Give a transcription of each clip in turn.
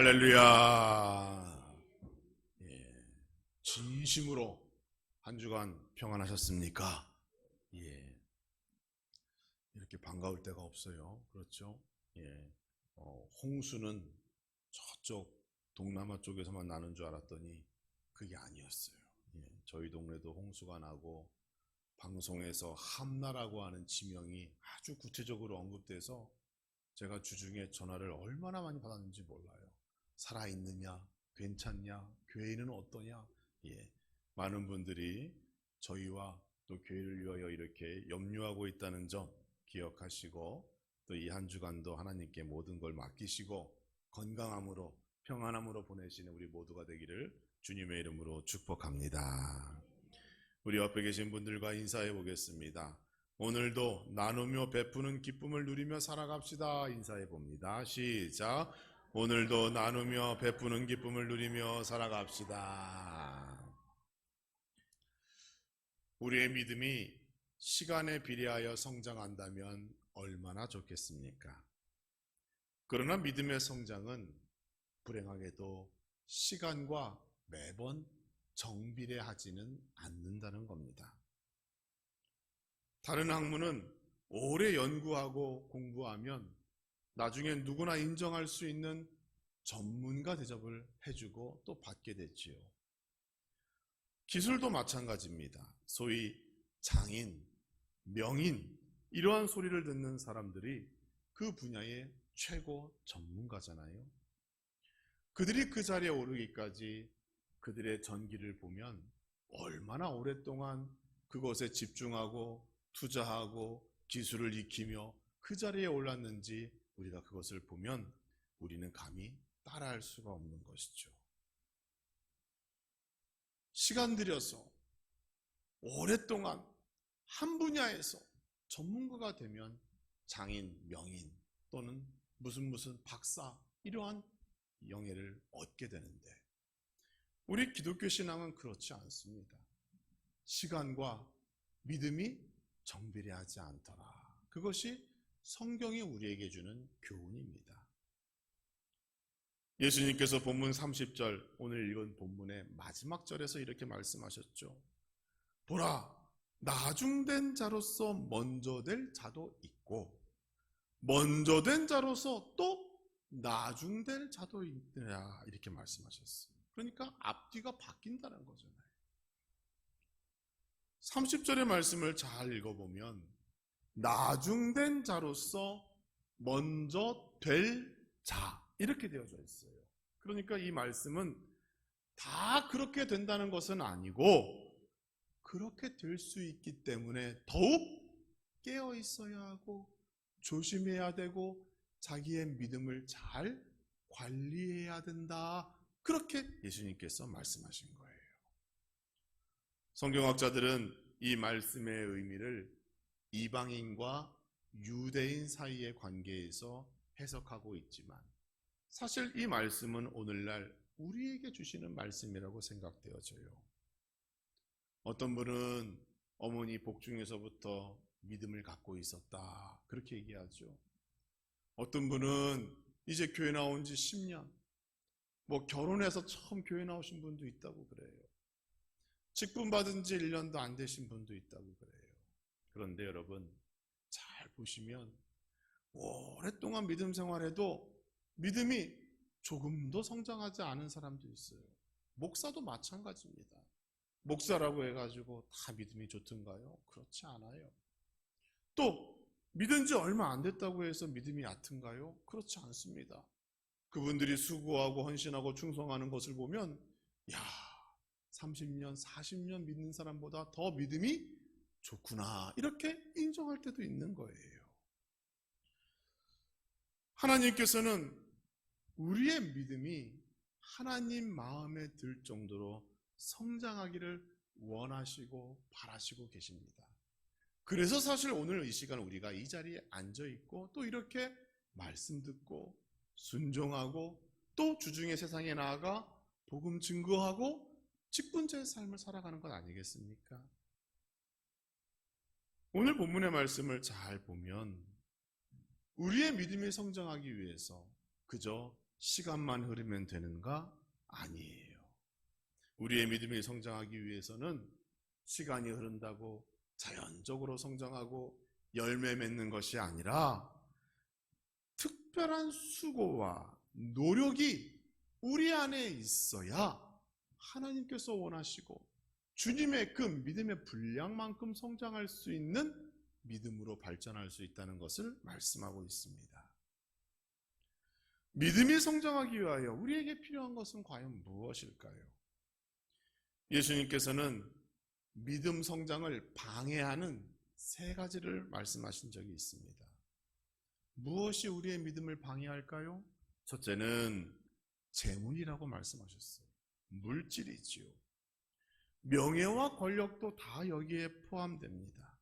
할렐루야. 예, 진심으로 한 주간 평안하셨습니까? 예, 이렇게 반가울 때가 없어요. 그렇죠? 예, 홍수는 저쪽 동남아 쪽에서만 나는 줄 알았더니 그게 아니었어요. 예, 저희 동네도 홍수가 나고 방송에서 함나라고 하는 지명이 아주 구체적으로 언급돼서 제가 주중에 전화를 얼마나 많이 받았는지 몰라요. 살아있느냐? 괜찮냐? 교회는 어떠냐? 예, 많은 분들이 저희와 또 교회를 위하여 이렇게 염려하고 있다는 점 기억하시고 또 이 한 주간도 하나님께 모든 걸 맡기시고 건강함으로 평안함으로 보내시는 우리 모두가 되기를 주님의 이름으로 축복합니다. 우리 옆에 계신 분들과 인사해 보겠습니다. 오늘도 나누며 베푸는 기쁨을 누리며 살아갑시다. 인사해 봅니다. 시작. 오늘도 나누며 베푸는 기쁨을 누리며 살아갑시다. 우리의 믿음이 시간에 비례하여 성장한다면 얼마나 좋겠습니까? 그러나 믿음의 성장은 불행하게도 시간과 매번 정비례하지는 않는다는 겁니다. 다른 학문은 오래 연구하고 공부하면 나중에 누구나 인정할 수 있는 전문가 대접을 해주고 또 받게 됐지요. 기술도 마찬가지입니다. 소위 장인, 명인 이러한 소리를 듣는 사람들이 그 분야의 최고 전문가잖아요. 그들이 그 자리에 오르기까지 그들의 전기를 보면 얼마나 오랫동안 그것에 집중하고 투자하고 기술을 익히며 그 자리에 올랐는지 우리가 그것을 보면 우리는 감히 따라할 수가 없는 것이죠. 시간 들여서 오랫동안 한 분야에서 전문가가 되면 장인, 명인 또는 무슨 박사 이러한 영예를 얻게 되는데 우리 기독교 신앙은 그렇지 않습니다. 시간과 믿음이 정비례하지 않더라. 그것이 성경이 우리에게 주는 교훈입니다. 예수님께서 본문 30절 오늘 읽은 본문의 마지막 절에서 이렇게 말씀하셨죠. 보라, 나중된 자로서 먼저 될 자도 있고 먼저 된 자로서 또 나중될 자도 있느라 이렇게 말씀하셨어요. 그러니까 앞뒤가 바뀐다는 거잖아요. 30절의 말씀을 잘 읽어보면 나중된 자로서 먼저 될 자 이렇게 되어져 있어요. 그러니까 이 말씀은 다 그렇게 된다는 것은 아니고 그렇게 될 수 있기 때문에 더욱 깨어 있어야 하고 조심해야 되고 자기의 믿음을 잘 관리해야 된다. 그렇게 예수님께서 말씀하신 거예요. 성경학자들은 이 말씀의 의미를 이방인과 유대인 사이의 관계에서 해석하고 있지만 사실 이 말씀은 오늘날 우리에게 주시는 말씀이라고 생각되어져요. 어떤 분은 어머니 복중에서부터 믿음을 갖고 있었다 그렇게 얘기하죠. 어떤 분은 이제 교회 나온 지 10년 결혼해서 처음 교회 나오신 분도 있다고 그래요. 직분 받은 지 1년도 안 되신 분도 있다고 그래요. 그런데 여러분 잘 보시면 오랫동안 믿음 생활해도 믿음이 조금도 성장하지 않은 사람도 있어요. 목사도 마찬가지입니다. 목사라고 해가지고 다 믿음이 좋던가요? 그렇지 않아요. 또 믿은 지 얼마 안 됐다고 해서 믿음이 얕은가요? 그렇지 않습니다. 그분들이 수고하고 헌신하고 충성하는 것을 보면 30년, 40년 믿는 사람보다 더 믿음이 좋구나 이렇게 인정할 때도 있는 거예요. 하나님께서는 우리의 믿음이 하나님 마음에 들 정도로 성장하기를 원하시고 바라시고 계십니다. 그래서 사실 오늘 이 시간 우리가 이 자리에 앉아 있고 또 이렇게 말씀 듣고 순종하고 또 주중에 세상에 나아가 복음 증거하고 직분자의 삶을 살아가는 것 아니겠습니까? 오늘 본문의 말씀을 잘 보면 우리의 믿음이 성장하기 위해서 그저 시간만 흐르면 되는가? 아니에요. 우리의 믿음이 성장하기 위해서는 시간이 흐른다고 자연적으로 성장하고 열매 맺는 것이 아니라 특별한 수고와 노력이 우리 안에 있어야 하나님께서 원하시고 주님의 그 믿음의 분량만큼 성장할 수 있는 믿음으로 발전할 수 있다는 것을 말씀하고 있습니다. 믿음이 성장하기 위하여 우리에게 필요한 것은 과연 무엇일까요? 예수님께서는 믿음 성장을 방해하는 세 가지를 말씀하신 적이 있습니다. 무엇이 우리의 믿음을 방해할까요? 첫째는 재물이라고 말씀하셨어요. 물질이지요. 명예와 권력도 다 여기에 포함됩니다.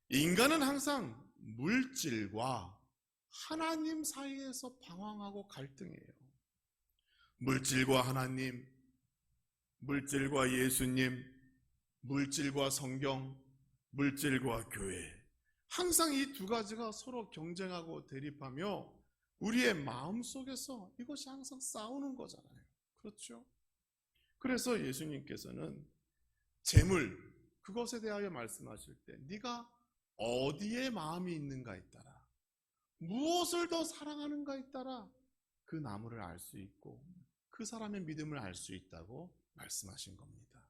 인간은 항상 물질과 하나님 사이에서 방황하고 갈등해요. 물질과 하나님, 물질과 예수님, 물질과 성경, 물질과 교회. 항상 이 두 가지가 서로 경쟁하고 대립하며 우리의 마음속에서 이것이 항상 싸우는 거잖아요. 그렇죠? 그래서 예수님께서는 재물, 그것에 대하여 말씀하실 때 네가 어디에 마음이 있는가에 따라, 무엇을 더 사랑하는가에 따라 그 나무를 알 수 있고 그 사람의 믿음을 알 수 있다고 말씀하신 겁니다.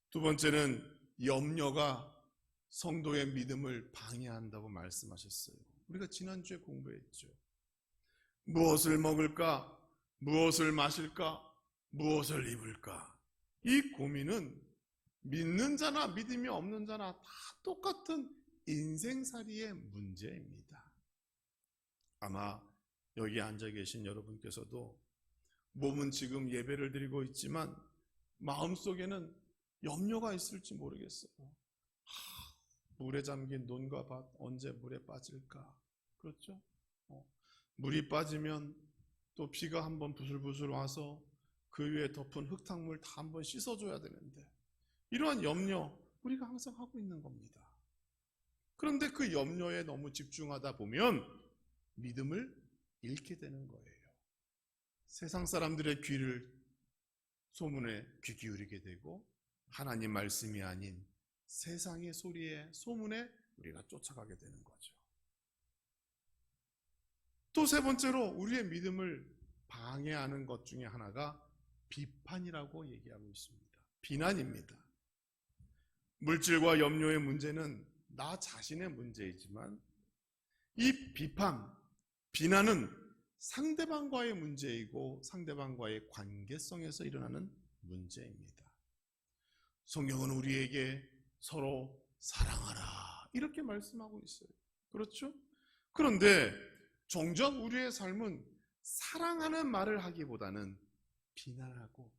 두 번째는 염려가 성도의 믿음을 방해한다고 말씀하셨어요. 우리가 지난주에 공부했죠. 무엇을 먹을까? 무엇을 마실까? 무엇을 입을까? 이 고민은 믿는 자나 믿음이 없는 자나 다 똑같은 인생살이의 문제입니다. 아마 여기 앉아 계신 여러분께서도 몸은 지금 예배를 드리고 있지만 마음속에는 염려가 있을지 모르겠어요. 물에 잠긴 논과 밭 언제 물에 빠질까? 그렇죠? 물이 빠지면 또 비가 한번 부슬부슬 와서 그 위에 덮은 흙탕물 다 한번 씻어줘야 되는데 이러한 염려 우리가 항상 하고 있는 겁니다. 그런데 그 염려에 너무 집중하다 보면 믿음을 잃게 되는 거예요. 세상 사람들의 소문에 귀 기울이게 되고 하나님 말씀이 아닌 세상의 소리에, 소문에 우리가 쫓아가게 되는 거죠. 또 세 번째로 우리의 믿음을 방해하는 것 중에 하나가 비판이라고 얘기하고 있습니다. 비난입니다. 물질과 염려의 문제는 나 자신의 문제이지만 이 비난은 상대방과의 문제이고 상대방과의 관계성에서 일어나는 문제입니다. 성경은 우리에게 서로 사랑하라 이렇게 말씀하고 있어요. 그렇죠? 그런데 종종 우리의 삶은 사랑하는 말을 하기보다는 비난하고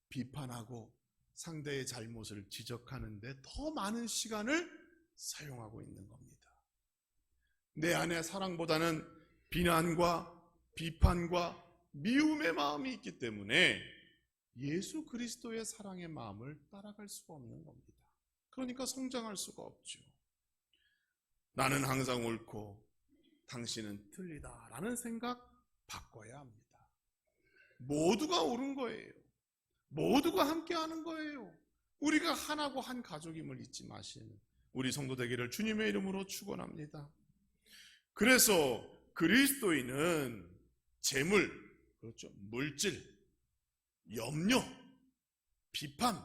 비판하고 상대의 잘못을 지적하는 데 더 많은 시간을 사용하고 있는 겁니다. 내 안에 사랑보다는 비난과 비판과 미움의 마음이 있기 때문에 예수 그리스도의 사랑의 마음을 따라갈 수가 없는 겁니다. 그러니까 성장할 수가 없죠. 나는 항상 옳고 당신은 틀리다라는 생각 바꿔야 합니다. 모두가 옳은 거예요. 모두가 함께하는 거예요. 우리가 하나고 한 가족임을 잊지 마시는 우리 성도 되기를 주님의 이름으로 축원합니다. 그래서 그리스도인은 재물, 그렇죠, 물질, 염려, 비판,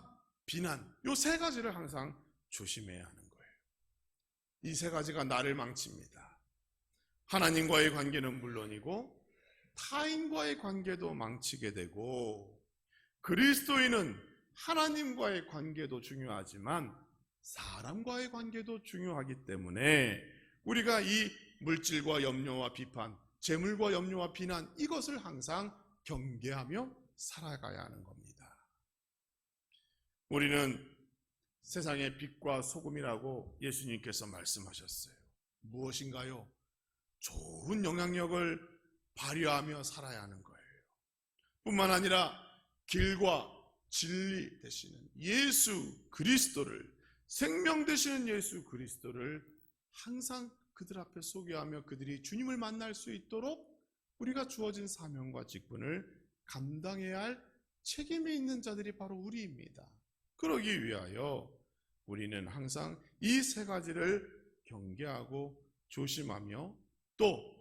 비난 이 세 가지를 항상 조심해야 하는 거예요. 이 세 가지가 나를 망칩니다. 하나님과의 관계는 물론이고 타인과의 관계도 망치게 되고 그리스도인은 하나님과의 관계도 중요하지만 사람과의 관계도 중요하기 때문에 우리가 이 물질과 염려와 비판, 재물과 염려와 비난 이것을 항상 경계하며 살아가야 하는 겁니다. 우리는 세상의 빛과 소금이라고 예수님께서 말씀하셨어요. 무엇인가요? 좋은 영향력을 발휘하며 살아야 하는 거예요. 뿐만 아니라 길과 진리 되시는 예수 그리스도를, 생명 되시는 예수 그리스도를 항상 그들 앞에 소개하며 그들이 주님을 만날 수 있도록 우리가 주어진 사명과 직분을 감당해야 할 책임이 있는 자들이 바로 우리입니다. 그러기 위하여 우리는 항상 이 세 가지를 경계하고 조심하며, 또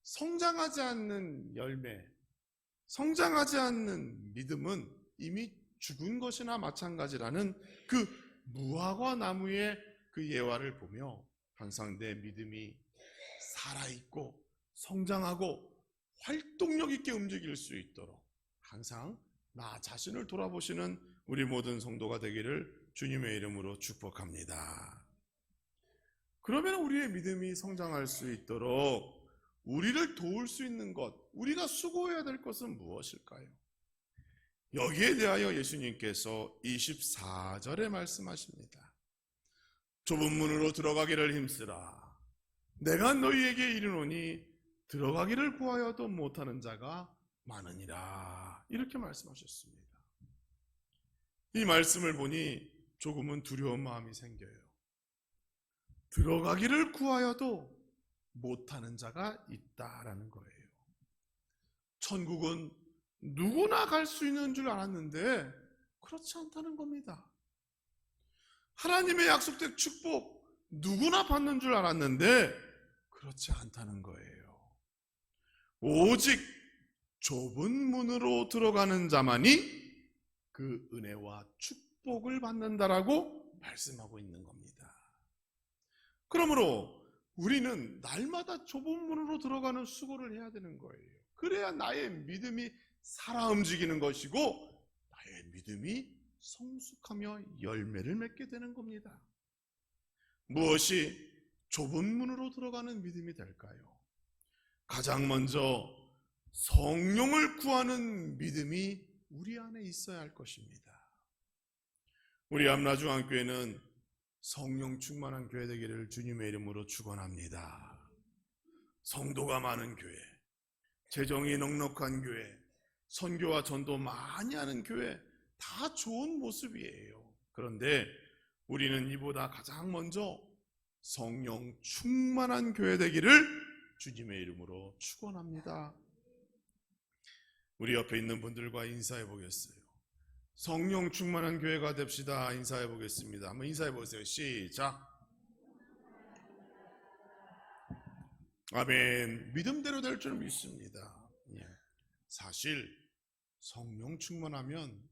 성장하지 않는 열매, 성장하지 않는 믿음은 이미 죽은 것이나 마찬가지라는 그 무화과 나무의 그 예화를 보며 항상 내 믿음이 살아있고 성장하고 활동력 있게 움직일 수 있도록 항상 나 자신을 돌아보시는 우리 모든 성도가 되기를 주님의 이름으로 축복합니다. 그러면 우리의 믿음이 성장할 수 있도록 우리를 도울 수 있는 것, 우리가 수고해야 될 것은 무엇일까요? 여기에 대하여 예수님께서 24절에 말씀하십니다. 좁은 문으로 들어가기를 힘쓰라. 내가 너희에게 이르노니 들어가기를 구하여도 못하는 자가 많으니라. 이렇게 말씀하셨습니다. 이 말씀을 보니 조금은 두려운 마음이 생겨요. 들어가기를 구하여도 못하는 자가 있다라는 거예요. 천국은 누구나 갈 수 있는 줄 알았는데 그렇지 않다는 겁니다. 하나님의 약속된 축복 누구나 받는 줄 알았는데 그렇지 않다는 거예요. 오직 좁은 문으로 들어가는 자만이 그 은혜와 축복을 받는다라고 말씀하고 있는 겁니다. 그러므로 우리는 날마다 좁은 문으로 들어가는 수고를 해야 되는 거예요. 그래야 나의 믿음이 살아 움직이는 것이고 나의 믿음이 성숙하며 열매를 맺게 되는 겁니다. 무엇이 좁은 문으로 들어가는 믿음이 될까요? 가장 먼저 성령을 구하는 믿음이 우리 안에 있어야 할 것입니다. 우리 암나중앙교회는 성령 충만한 교회 되기를 주님의 이름으로 축원합니다. 성도가 많은 교회, 재정이 넉넉한 교회, 선교와 전도 많이 하는 교회, 다 좋은 모습이에요. 그런데 우리는 이보다 가장 먼저 성령 충만한 교회 되기를 주님의 이름으로 축원합니다. 우리 옆에 있는 분들과 인사해 보겠어요. 성령 충만한 교회가 됩시다. 인사해 보겠습니다. 한번 인사해 보세요. 시작. 아멘. 믿음대로 될 줄 믿습니다. 사실 성령 충만하면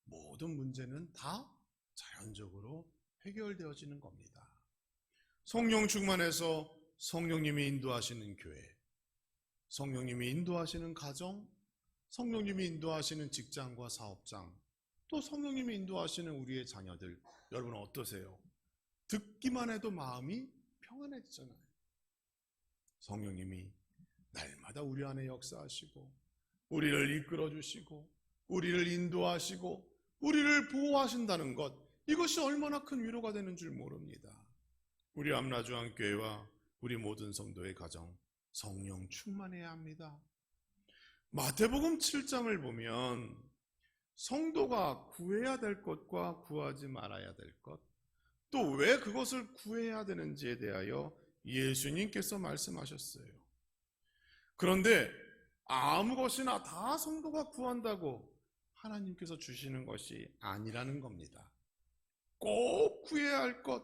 모든 문제는 다 자연적으로 해결되어지는 겁니다. 성령 충만해서 성령님이 인도하시는 교회, 성령님이 인도하시는 가정, 성령님이 인도하시는 직장과 사업장, 또 성령님이 인도하시는 우리의 자녀들, 여러분 어떠세요? 듣기만 해도 마음이 평안해지잖아요. 성령님이 날마다 우리 안에 역사하시고 우리를 이끌어주시고 우리를 인도하시고 우리를 보호하신다는 것, 이것이 얼마나 큰 위로가 되는 줄 모릅니다. 우리 암나중앙교회와 우리 모든 성도의 가정, 성령 충만해야 합니다. 마태복음 7장을 보면 성도가 구해야 될 것과 구하지 말아야 될 것, 또 왜 그것을 구해야 되는지에 대하여 예수님께서 말씀하셨어요. 그런데 아무 것이나 다 성도가 구한다고 하나님께서 주시는 것이 아니라는 겁니다. 꼭 구해야 할 것,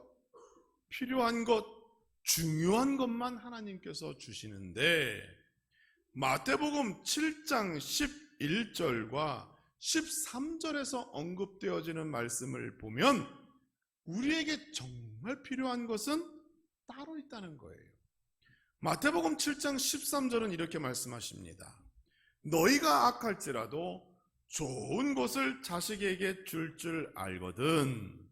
필요한 것, 중요한 것만 하나님께서 주시는데, 마태복음 7장 11절과 13절에서 언급되어지는 말씀을 보면 우리에게 정말 필요한 것은 따로 있다는 거예요. 마태복음 7장 13절은 이렇게 말씀하십니다. 너희가 악할지라도 좋은 것을 자식에게 줄 알거든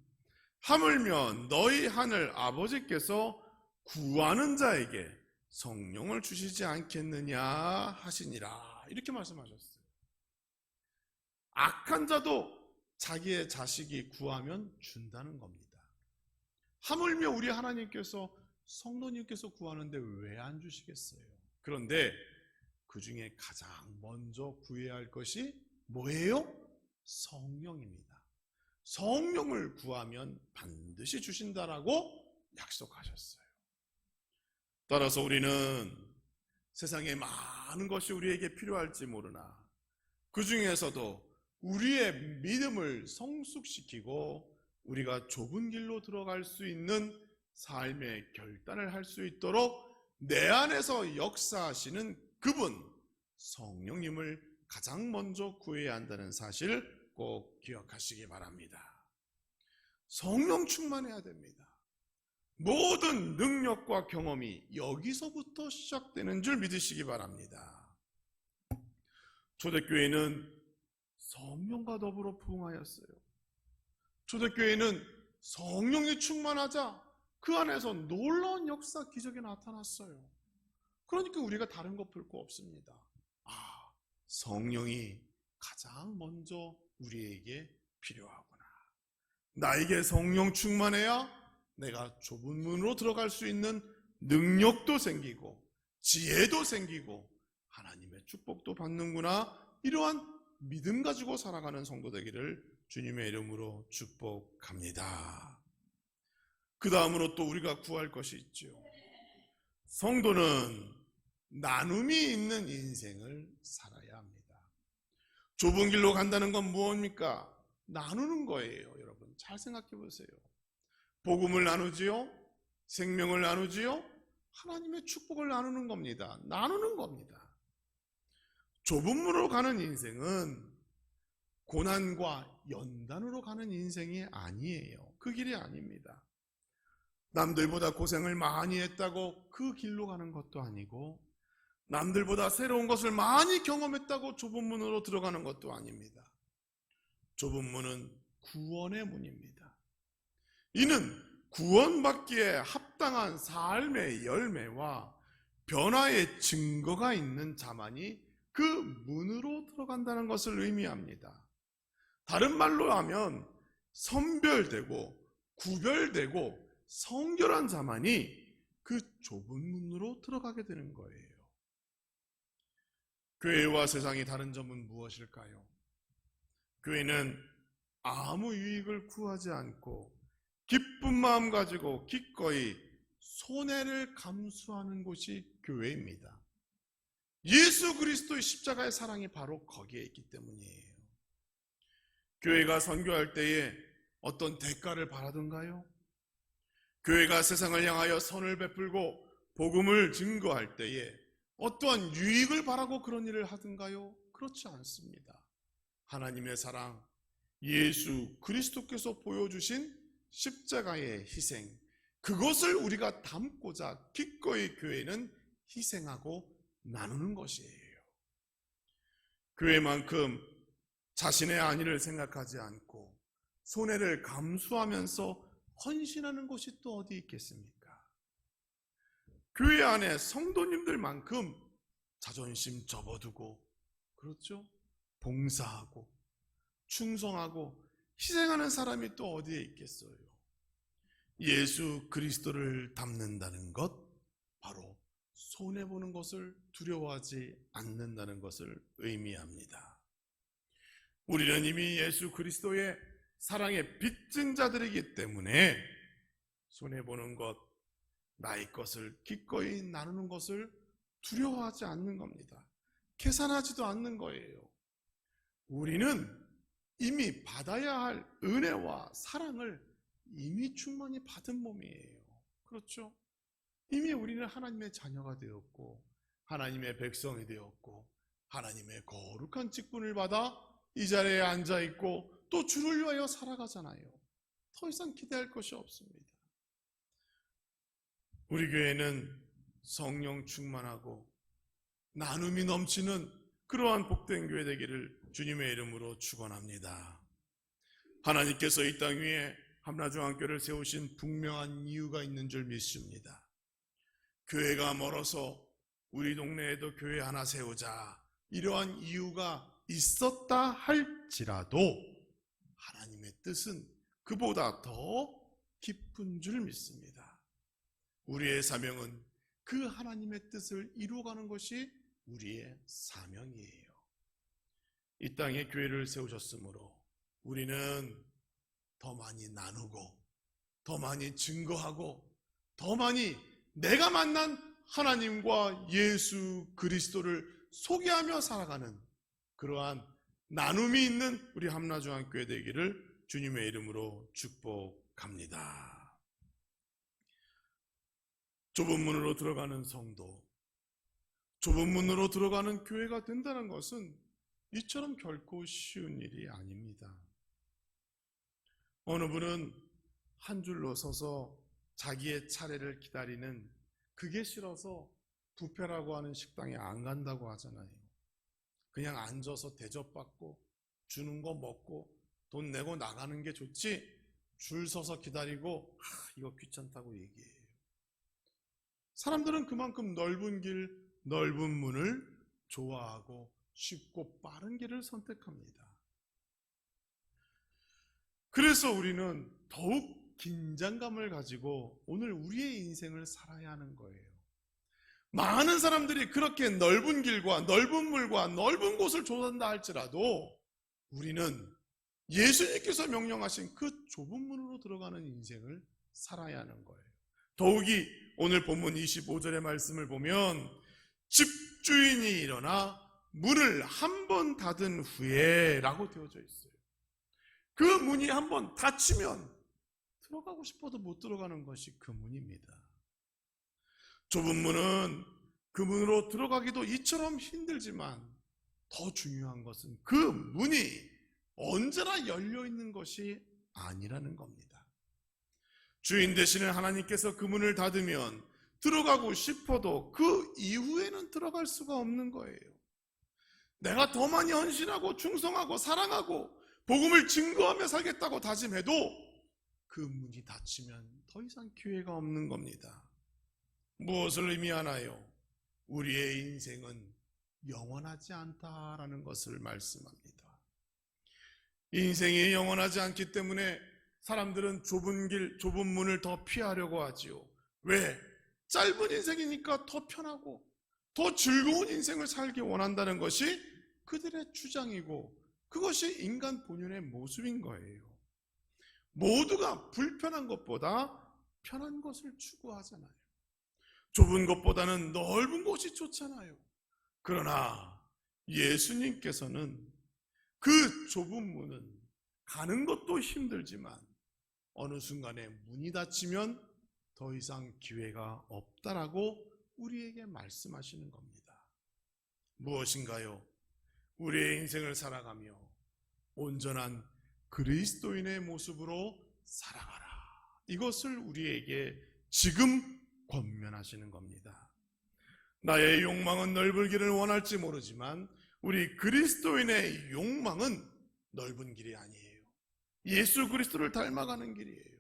하물며 너희 하늘 아버지께서 구하는 자에게 성령을 주시지 않겠느냐 하시니라. 이렇게 말씀하셨어요. 악한 자도 자기의 자식이 구하면 준다는 겁니다. 하물며 우리 하나님께서, 성도님께서 구하는데 왜 안 주시겠어요? 그런데 그 중에 가장 먼저 구해야 할 것이 뭐예요? 성령입니다. 성령을 구하면 반드시 주신다라고 약속하셨어요. 따라서 우리는 세상에 많은 것이 우리에게 필요할지 모르나 그 중에서도 우리의 믿음을 성숙시키고 우리가 좁은 길로 들어갈 수 있는 삶의 결단을 할 수 있도록 내 안에서 역사하시는 그분 성령님을 가장 먼저 구해야 한다는 사실을 꼭 기억하시기 바랍니다. 성령 충만해야 됩니다. 모든 능력과 경험이 여기서부터 시작되는 줄 믿으시기 바랍니다. 초대교회는 성령과 더불어 부흥하였어요. 초대교회는 성령이 충만하자 그 안에서 놀라운 역사, 기적이 나타났어요. 그러니까 우리가 다른 거 볼 거 없습니다. 성령이 가장 먼저 우리에게 필요하구나. 나에게 성령 충만해야 내가 좁은 문으로 들어갈 수 있는 능력도 생기고 지혜도 생기고 하나님의 축복도 받는구나. 이러한 믿음 가지고 살아가는 성도 되기를 주님의 이름으로 축복합니다. 그 다음으로 또 우리가 구할 것이 있죠. 성도는 나눔이 있는 인생을 살아야 합니다. 좁은 길로 간다는 건 무엇입니까? 나누는 거예요. 여러분 잘 생각해 보세요. 복음을 나누지요? 생명을 나누지요? 하나님의 축복을 나누는 겁니다. 나누는 겁니다. 좁은 문으로 가는 인생은 고난과 연단으로 가는 인생이 아니에요. 그 길이 아닙니다. 남들보다 고생을 많이 했다고 그 길로 가는 것도 아니고 남들보다 새로운 것을 많이 경험했다고 좁은 문으로 들어가는 것도 아닙니다. 좁은 문은 구원의 문입니다. 이는 구원받기에 합당한 삶의 열매와 변화의 증거가 있는 자만이 그 문으로 들어간다는 것을 의미합니다. 다른 말로 하면 선별되고 구별되고 성결한 자만이 그 좁은 문으로 들어가게 되는 거예요. 교회와 세상이 다른 점은 무엇일까요? 교회는 아무 유익을 구하지 않고 기쁜 마음 가지고 기꺼이 손해를 감수하는 곳이 교회입니다. 예수 그리스도의 십자가의 사랑이 바로 거기에 있기 때문이에요. 교회가 선교할 때에 어떤 대가를 바라던가요? 교회가 세상을 향하여 선을 베풀고 복음을 증거할 때에 어떠한 유익을 바라고 그런 일을 하던가요? 그렇지 않습니다. 하나님의 사랑, 예수 그리스도께서 보여주신 십자가의 희생, 그것을 우리가 담고자 기꺼이 교회는 희생하고 나누는 것이에요. 교회만큼 자신의 안위를 생각하지 않고 손해를 감수하면서 헌신하는 것이 또 어디 있겠습니까? 교회 안에 성도님들만큼 자존심 접어두고, 그렇죠? 봉사하고 충성하고 희생하는 사람이 또 어디에 있겠어요? 예수 그리스도를 닮는다는 것, 바로 손해보는 것을 두려워하지 않는다는 것을 의미합니다. 우리는 이미 예수 그리스도의 사랑에 빚진 자들이기 때문에 손해보는 것, 나의 것을 기꺼이 나누는 것을 두려워하지 않는 겁니다. 계산하지도 않는 거예요. 우리는 이미 받아야 할 은혜와 사랑을 이미 충만히 받은 몸이에요. 그렇죠? 이미 우리는 하나님의 자녀가 되었고 하나님의 백성이 되었고 하나님의 거룩한 직분을 받아 이 자리에 앉아있고 또 주를 위하여 살아가잖아요. 더 이상 기대할 것이 없습니다. 우리 교회는 성령 충만하고 나눔이 넘치는 그러한 복된 교회 되기를 주님의 이름으로 축원합니다. 하나님께서 이 땅 위에 함라중앙교회를 세우신 분명한 이유가 있는 줄 믿습니다. 교회가 멀어서 우리 동네에도 교회 하나 세우자, 이러한 이유가 있었다 할지라도 하나님의 뜻은 그보다 더 깊은 줄 믿습니다. 우리의 사명은 그 하나님의 뜻을 이루어가는 것이 우리의 사명이에요. 이 땅에 교회를 세우셨으므로 우리는 더 많이 나누고 더 많이 증거하고 더 많이 내가 만난 하나님과 예수 그리스도를 소개하며 살아가는 그러한 나눔이 있는 우리 함나중앙교회 되기를 주님의 이름으로 축복합니다. 좁은 문으로 들어가는 성도, 좁은 문으로 들어가는 교회가 된다는 것은 이처럼 결코 쉬운 일이 아닙니다. 어느 분은 한 줄로 서서 자기의 차례를 기다리는 그게 싫어서 뷔페라고 하는 식당에 안 간다고 하잖아요. 그냥 앉아서 대접받고 주는 거 먹고 돈 내고 나가는 게 좋지 줄 서서 기다리고 이거 귀찮다고 얘기해요. 사람들은 그만큼 넓은 길, 넓은 문을 좋아하고 쉽고 빠른 길을 선택합니다. 그래서 우리는 더욱 긴장감을 가지고 오늘 우리의 인생을 살아야 하는 거예요. 많은 사람들이 그렇게 넓은 길과 넓은 물과 넓은 곳을 좋아한다 할지라도 우리는 예수님께서 명령하신 그 좁은 문으로 들어가는 인생을 살아야 하는 거예요. 더욱이 오늘 본문 25절의 말씀을 보면 집주인이 일어나 문을 한 번 닫은 후에 라고 되어져 있어요. 그 문이 한 번 닫히면 들어가고 싶어도 못 들어가는 것이 그 문입니다. 좁은 문은 그 문으로 들어가기도 이처럼 힘들지만 더 중요한 것은 그 문이 언제나 열려 있는 것이 아니라는 겁니다. 주인 되시는 하나님께서 그 문을 닫으면 들어가고 싶어도 그 이후에는 들어갈 수가 없는 거예요. 내가 더 많이 헌신하고 충성하고 사랑하고 복음을 증거하며 살겠다고 다짐해도 그 문이 닫히면 더 이상 기회가 없는 겁니다. 무엇을 의미하나요? 우리의 인생은 영원하지 않다라는 것을 말씀합니다. 인생이 영원하지 않기 때문에 사람들은 좁은 길, 좁은 문을 더 피하려고 하지요. 왜? 짧은 인생이니까 더 편하고 더 즐거운 인생을 살기 원한다는 것이 그들의 주장이고 그것이 인간 본연의 모습인 거예요. 모두가 불편한 것보다 편한 것을 추구하잖아요. 좁은 것보다는 넓은 곳이 좋잖아요. 그러나 예수님께서는 그 좁은 문은 가는 것도 힘들지만 어느 순간에 문이 닫히면 더 이상 기회가 없다라고 우리에게 말씀하시는 겁니다. 무엇인가요? 우리의 인생을 살아가며 온전한 그리스도인의 모습으로 살아가라. 이것을 우리에게 지금 권면하시는 겁니다. 나의 욕망은 넓은 길을 원할지 모르지만 우리 그리스도인의 욕망은 넓은 길이 아니에요. 예수 그리스도를 닮아가는 길이에요.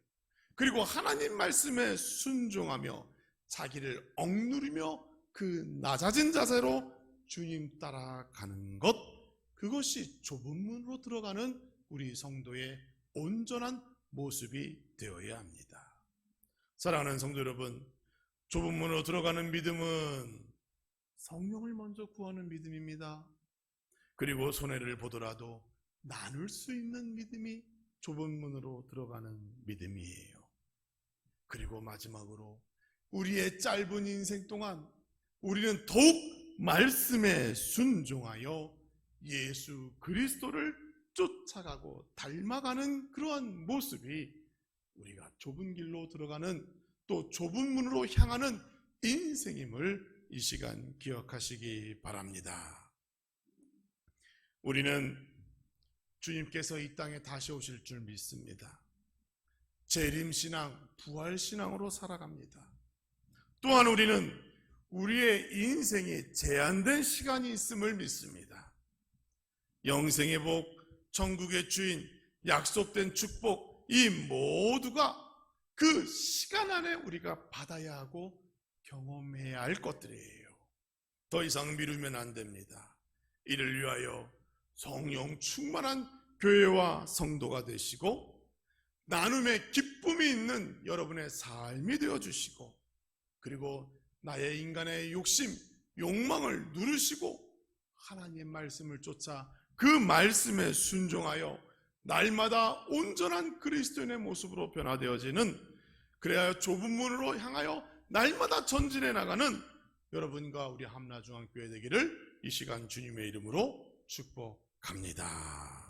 그리고 하나님 말씀에 순종하며 자기를 억누르며 그 낮아진 자세로 주님 따라가는 것, 그것이 좁은 문으로 들어가는 우리 성도의 온전한 모습이 되어야 합니다. 사랑하는 성도 여러분, 좁은 문으로 들어가는 믿음은 성령을 먼저 구하는 믿음입니다. 그리고 손해를 보더라도 나눌 수 있는 믿음이 좁은 문으로 들어가는 믿음이에요. 그리고 마지막으로 우리의 짧은 인생 동안 우리는 더욱 말씀에 순종하여 예수 그리스도를 쫓아가고 닮아가는 그러한 모습이 우리가 좁은 길로 들어가는 또 좁은 문으로 향하는 인생임을 이 시간 기억하시기 바랍니다. 우리는 주님께서 이 땅에 다시 오실 줄 믿습니다. 재림신앙, 부활신앙으로 살아갑니다. 또한 우리는 우리의 인생이 제한된 시간이 있음을 믿습니다. 영생의 복, 천국의 주인, 약속된 축복, 이 모두가 그 시간 안에 우리가 받아야 하고 경험해야 할 것들이에요. 더 이상 미루면 안 됩니다. 이를 위하여 성령 충만한 교회와 성도가 되시고 나눔의 기쁨이 있는 여러분의 삶이 되어주시고 그리고 나의 인간의 욕심, 욕망을 누르시고 하나님의 말씀을 쫓아 그 말씀에 순종하여 날마다 온전한 그리스도인의 모습으로 변화되어지는, 그래야 좁은 문으로 향하여 날마다 전진해 나가는 여러분과 우리 함나중앙교회 되기를 이 시간 주님의 이름으로 축복합니다.